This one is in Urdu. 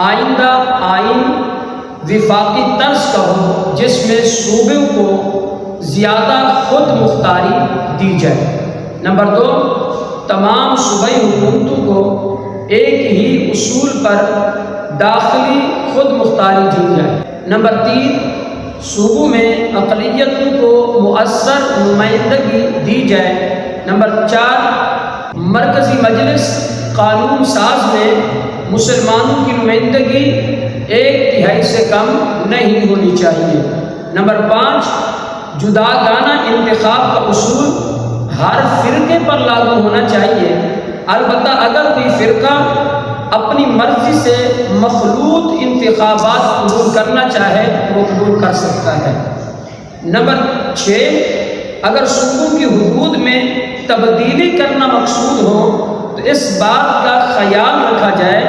آئندہ آئین وفاقی طرز کا ہو جس میں صوبوں کو زیادہ خود مختاری دی جائے۔ نمبر 2، تمام صوبائی حکومتوں کو ایک ہی اصول پر داخلی خود مختاری دی جائے۔ نمبر 3، صوبوں میں اقلیتوں کو مؤثر نمائندگی دی جائے۔ نمبر 4، مرکزی مجلس قانون ساز میں مسلمانوں کی نمائندگی 1/3 سے کم نہیں ہونی چاہیے۔ نمبر 5، جداگانہ انتخاب کا اصول ہر فرقے پر لاگو ہونا چاہیے، البتہ اگر کوئی فرقہ اپنی مرضی سے مخلوط انتخابات قبول کرنا چاہے وہ قبول کر سکتا ہے۔ نمبر 6، اگر صوبوں کی حدود میں تبدیلی کرنا مقصود ہو تو اس بات کا خیال رکھا جائے